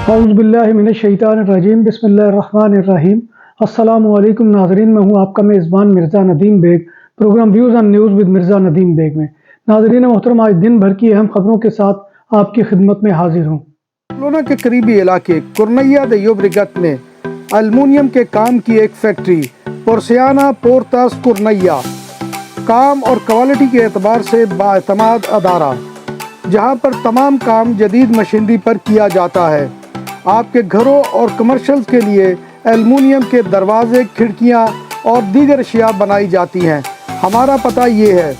औज़ुबिल्लाहिमिनश्शैतानिर्रजीम बिस्मिल्लाहिर्रहमानिर्रहीम। अस्सलामु अलैकुम नाज़रीन, मैं हूँ आपका मेज़बान Mirza Nadeem Baig, programme views and news with Mirza Nadeem Baig में। नाज़रीन मोहतरम, आज दिन भर की अहम खबरों के साथ आपकी खिदमत में हाजिर हूँ। बार्सिलोना के करीबी इलाके कुर्नैया दे योब्रेगत में एल्युमिनियम के काम की एक फैक्ट्री पोर्सियाना पोर्तास कुर्नैया काम और क्वालिटी के एतबार से बाएतमाद अदारा, जहां पर तमाम काम जदीद मशीनरी पर किया जाता है। आपके घरों और कमर्शियल्स के लिए एल्युमिनियम के दरवाजे, खिड़कियां और दीगर अशिया बनाई जाती हैं। हमारा पता ये है।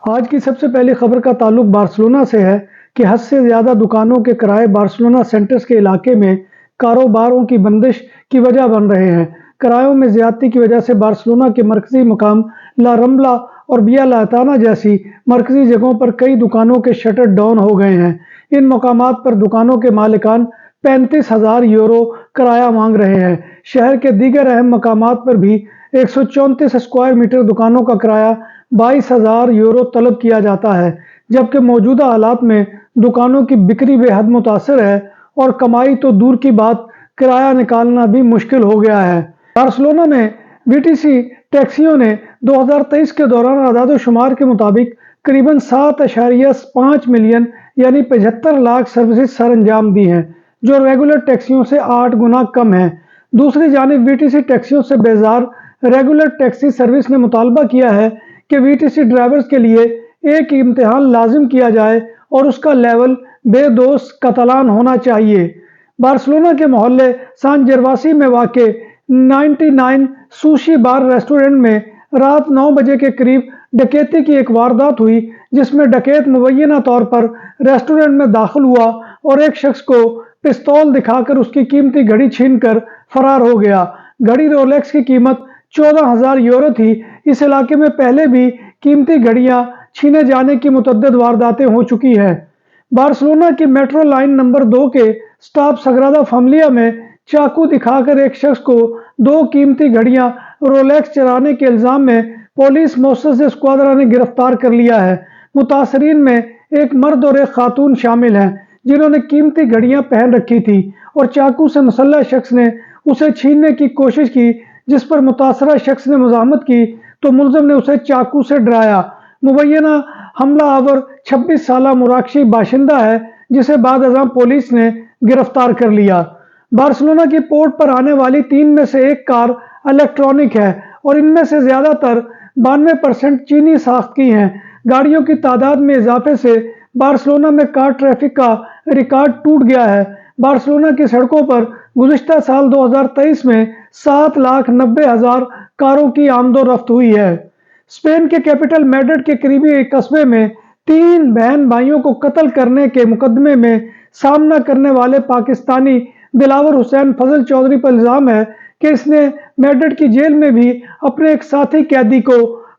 आज की सबसे पहली खबर का ताल्लुक बार्सिलोना से है कि हद से ज़्यादा दुकानों के किराए बार्सिलोना सेंटर्स के इलाके में कारोबारों की बंदिश की वजह बन रहे हैं। किरायों में ज़्यादती की वजह से बार्सिलोना के मरकजी मकाम ला रम्बला और बिया लाताना जैसी मरकजी जगहों पर कई दुकानों के शटर डाउन हो गए हैं। इन मकामात पर दुकानों के मालिकान 35,000 यूरो किराया मांग रहे हैं। शहर के दीगर अहम मकामात पर भी 134 स्क्वायर मीटर दुकानों का किराया 22,000 यूरो तलब किया जाता है, जबकि मौजूदा हालात में दुकानों की बिक्री बेहद मुतासर है और कमाई तो दूर की बात, किराया निकालना भी मुश्किल हो गया है। बार्सिलोना में वीटीसी टैक्सियों ने 2023 के दौरान आदाद-ओ-शुमार के मुताबिक करीबन 7.5 मिलियन यानी 75 लाख सर्विसेज सर अंजाम दी हैं, जो रेगुलर टैक्सियों से 8 गुना कम है। दूसरी जानिब वीटीसी टैक्सियों से बेजार रेगुलर टैक्सी सर्विस ने मुतालबा किया है कि वीटीसी ड्राइवर्स के लिए एक इम्तिहान लाजिम किया जाए और उसका लेवल बेदोस कतलान होना चाहिए। बार्सिलोना के मोहल्ले सान जर्वासी में वाक़े 99 सुशी बार रेस्टोरेंट में रात 9 बजे के करीब डकैती की एक वारदात हुई, जिसमें डकैत मुबैना तौर पर रेस्टोरेंट में दाखिल हुआ और एक शख्स को पिस्तौल दिखाकर उसकी कीमती घड़ी छीनकर फरार हो गया। घड़ी रोलेक्स की कीमत 14,000 यूरो थी। इस इलाके में पहले भी कीमती घड़ियां छीने जाने की मुतअद्दिद वारदातें हो चुकी हैं। बार्सिलोना की मेट्रो लाइन नंबर 2 के स्टॉप सग्रादा फैमिलिया में चाकू दिखाकर एक शख्स को 2 कीमती घड़ियां रोलेक्स चराने के इल्जाम में पुलिस मोसस स्क्वाड्रा ने गिरफ्तार कर लिया है। मुतासरीन में एक मर्द और एक खातून शामिल हैं, जिन्होंने कीमती घड़ियां पहन रखी थी और चाकू से मुसल्लह शख्स ने उसे छीनने की कोशिश की, जिस पर मुतासरा शख्स ने मुज़ाहमत की तो मुलजिम ने उसे चाकू से डराया। मुबैना हमला आवर 26 साला मुराकशी बाशिंदा है, जिसे बाद अज़ां पुलिस ने गिरफ्तार कर लिया। बार्सिलोना की पोर्ट पर आने वाली 3 में से 1 कार इलेक्ट्रॉनिक है और इनमें से ज़्यादातर 92% चीनी साख्त की हैं। गाड़ियों की तादाद में इजाफे से बार्सिलोना में कार ट्रैफिक का रिकॉर्ड टूट गया है। बार्सिलोना की सड़कों पर गुज़िश्ता साल 2023 में 7,90,000 कारों की आमदोरफ्त हुई है। स्पेन के कैपिटल मैड्रिड के करीबी एक कस्बे में 3 बहन भाइयों को कत्ल करने के मुकदमे में सामना करने वाले पाकिस्तानी दिलावर हुसैन फजल चौधरी पर इल्जाम है कि इसने मैड्रिड की जेल में भी अपने एक साथी कैदी को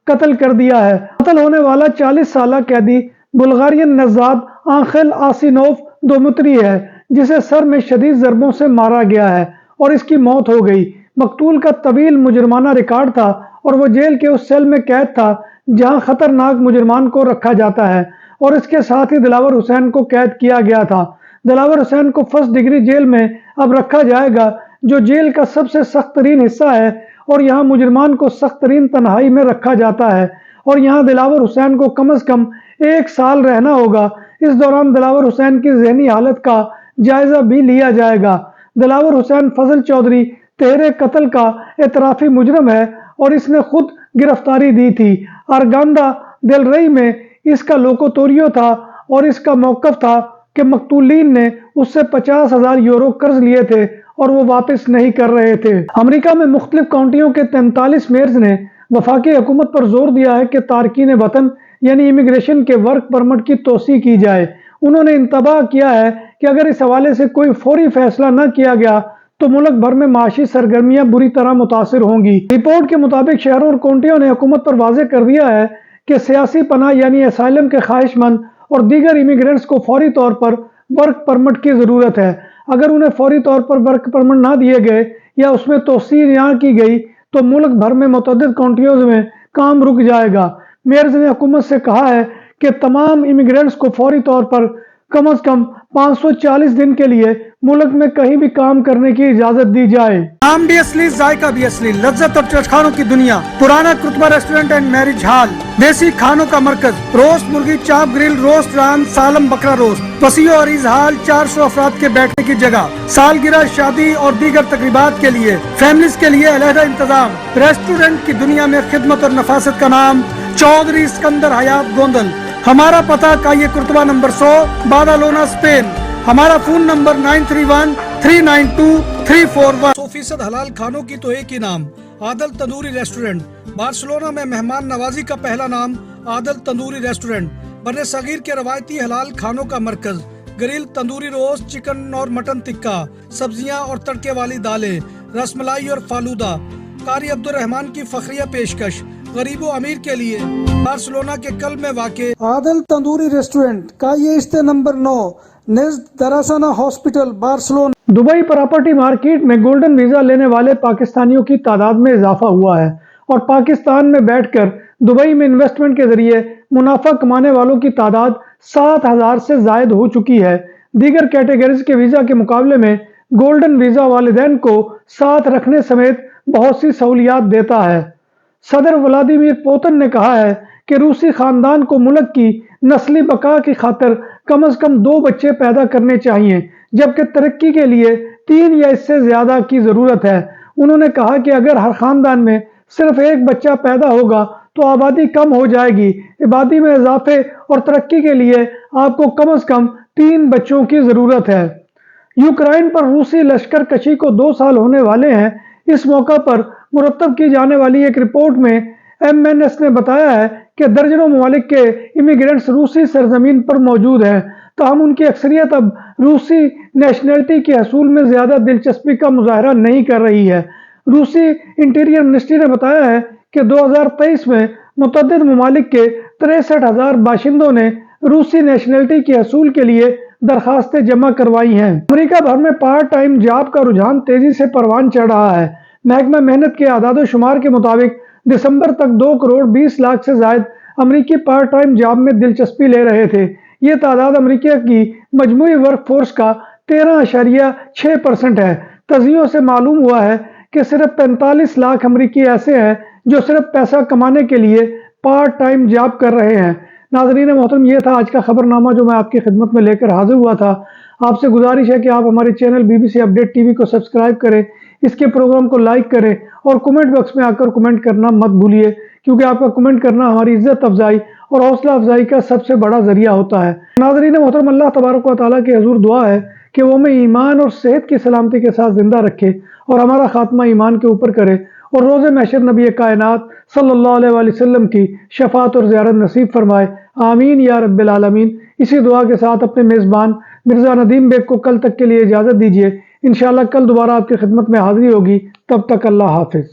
कत्ल कर दिया है। कत्ल होने वाला 40 साला कैदी बुल्गारियन नज़ाद आंखेल आसिनोव दोमुत्री है, जिसे सर में शदीद ज़रबों से मारा गया है और इसकी मौत हो गई। मकतूल का तवील मुजरमाना रिकॉर्ड था और वो जेल के उस सेल में कैद था जहां खतरनाक मुजरमान को रखा जाता है, और इसके साथ ही दिलावर हुसैन को कैद किया गया था। दिलावर हुसैन को फर्स्ट डिग्री जेल में अब रखा जाएगा, जो जेल का सबसे सख्त तरीन हिस्सा है, और यहाँ मुजरमान को सख्त तरीन तन्हाई में रखा जाता है और यहाँ दिलावर हुसैन को कम अज कम 1 साल रहना होगा। इस दौरान दिलावर हुसैन की जहनी हालत का जायजा भी लिया जाएगा। दिलावर हुसैन फजल चौधरी तेहरे कत्ल का एतराफी मुजरम है और इसने खुद गिरफ्तारी दी थी। आरगांदा देल रई में इसका लोकोतोरियो था और इसका मौकफ था कि मकतूलीन ने उससे 50,000 यूरो कर्ज लिए थे और वो वापस नहीं कर रहे थे। अमेरिका में मुख्तलिफ काउंटियों के 43 मेयर्स ने वफाकी हुकूमत पर जोर दिया है कि तारकीन वतन यानी इमिग्रेशन के वर्क परमिट की तोसी की जाए। उन्होंने इंतबाह किया है कि अगर इस हवाले से कोई फौरी फैसला न किया गया तो मुल्क भर में माशी सरगर्मियां बुरी तरह मुतासिर होंगी। रिपोर्ट के मुताबिक शहरों और काउंटियों ने हुकूमत पर वाज़ेह कर दिया है कि सियासी पनाह यानी असाइलम के ख्वाहिशमंद और दीगर इमिग्रेंट्स को फौरी तौर पर वर्क परमिट की ज़रूरत है। अगर उन्हें फौरी तौर पर वर्क परमिट ना दिए गए या उसमें तोसी ना की गई तो मुल्क भर में मुतअद्दिद काउंटियों में काम रुक जाएगा। मेयर्स ने हुकूमत से कहा है کہ تمام امیگرینٹس کو فوری طور پر کم از کم 540 دن کے لیے ملک میں کہیں بھی کام کرنے کی اجازت دی جائے۔ نام بھی اصلی، ذائقہ بھی اصلی، لذت اور چٹخانوں کی دنیا، پرانا کرتبہ ریسٹورنٹ اینڈ میرج ہال، دیسی کھانوں کا مرکز، روسٹ مرغی، چاپ گرل، روسٹ ران، سالم بکرا روسٹ، وسیع و عریض ہال، 400 افراد کے بیٹھنے کی جگہ، سالگرہ، شادی اور دیگر تقریبات کے لیے، فیملیز کے لیے علیحدہ انتظام۔ ریسٹورنٹ کی دنیا میں خدمت اور نفاست کا نام چودھری اسکندر حیات گوندل۔ ہمارا پتہ کائیے کرتبہ نمبر 100، بادالونا، اسپین۔ ہمارا فون نمبر 9313923441۔ 100% حلال کھانوں کی تو ایک ہی نام، عادل تندوری ریسٹورنٹ۔ بارسلونا میں مہمان نوازی کا پہلا نام عادل تندوری ریسٹورنٹ، بر صغیر کے روایتی حلال کھانوں کا مرکز، گرل، تندوری روسٹ، چکن اور مٹن ٹکا، سبزیاں اور تڑکے والی دالیں، رس ملائی اور فالودہ۔ قاری عبدالرحمان کی فخریہ پیشکش غریب و امیر کے لیے، بارسلونا کے قلب میں واقع عادل تندوری ریسٹورنٹ کا یہ استے نمبر 9 نزد دراسانہ hospital, Barcelona. Dubai property market میں گولڈن ویزا لینے والے پاکستانیوں کی تعداد میں اضافہ ہوا ہے اور پاکستان میں بیٹھ کر دبئی میں انویسٹمنٹ کے ذریعے منافع کمانے والوں کی تعداد 7,000 سے زائد ہو چکی ہے۔ دیگر کیٹیگریز کے ویزا کے مقابلے میں گولڈن ویزا والدین کو ساتھ رکھنے سمیت بہت سی سہولیات دیتا ہے۔ صدر ولادیمیر پوتن نے کہا ہے کہ روسی خاندان کو ملک کی نسلی بقا کی خاطر کم از کم 2 بچے پیدا کرنے چاہیے، جبکہ ترقی کے لیے 3 یا اس سے زیادہ کی ضرورت ہے۔ انہوں نے کہا کہ اگر ہر خاندان میں صرف 1 بچہ پیدا ہوگا تو آبادی کم ہو جائے گی۔ آبادی میں اضافے اور ترقی کے لیے آپ کو کم از کم 3 بچوں کی ضرورت ہے۔ یوکرائن پر روسی لشکر کشی کو 2 سال ہونے والے ہیں۔ اس موقع پر مرتب کی جانے والی ایک رپورٹ میں MNS نے بتایا ہے کہ درجنوں ممالک کے امیگرینٹس روسی سرزمین پر موجود ہیں، تاہم ان کی اکثریت اب روسی نیشنلٹی کے حصول میں زیادہ دلچسپی کا مظاہرہ نہیں کر رہی ہے۔ روسی انٹیریئر منسٹری نے بتایا ہے کہ 2023 میں متعدد ممالک کے 63,000 باشندوں نے روسی نیشنلٹی کے حصول کے لیے درخواستیں جمع کروائی ہیں۔ امریکہ بھر میں پارٹ ٹائم جاب کا رجحان تیزی سے پروان چڑھ رہا ہے۔ محکمہ محنت کے اعداد و شمار کے مطابق دسمبر تک 2 کروڑ 20 لاکھ سے زائد امریکی پارٹ ٹائم جاب میں دلچسپی لے رہے تھے۔ یہ تعداد امریکہ کی مجموعی ورک فورس کا 13.6% ہے۔ تجزیوں سے معلوم ہوا ہے کہ صرف 45 لاکھ امریکی ایسے ہیں جو صرف پیسہ کمانے کے لیے پارٹ ٹائم جاب کر رہے ہیں۔ ناظرین محترم، یہ تھا آج کا خبر نامہ جو میں آپ کی خدمت میں لے کر حاضر ہوا تھا۔ آپ سے گزارش ہے کہ آپ ہمارے چینل BBC اپڈیٹ TV کو سبسکرائب کریں، اس کے پروگرام کو لائک کریں اور کمنٹ باکس میں آ کر کمنٹ کرنا مت بھولیے، کیونکہ آپ کا کمنٹ کرنا ہماری عزت افزائی اور حوصلہ افزائی کا سب سے بڑا ذریعہ ہوتا ہے۔ ناظرین محترم، اللہ تبارک و تعالیٰ کے حضور دعا ہے کہ وہ ہمیں ایمان اور صحت کی سلامتی کے ساتھ زندہ رکھے اور ہمارا خاتمہ ایمان کے اوپر کرے اور روز محشر نبی کائنات صلی اللہ علیہ وآلہ وسلم کی شفاعت اور زیارت نصیب فرمائے۔ آمین یا رب العالمین۔ اسی دعا کے ساتھ اپنے میزبان مرزا ندیم بیگ کو کل تک کے لیے اجازت دیجیے۔ انشاءاللہ کل دوبارہ آپ کی خدمت میں حاضری ہوگی۔ تب تک اللہ حافظ۔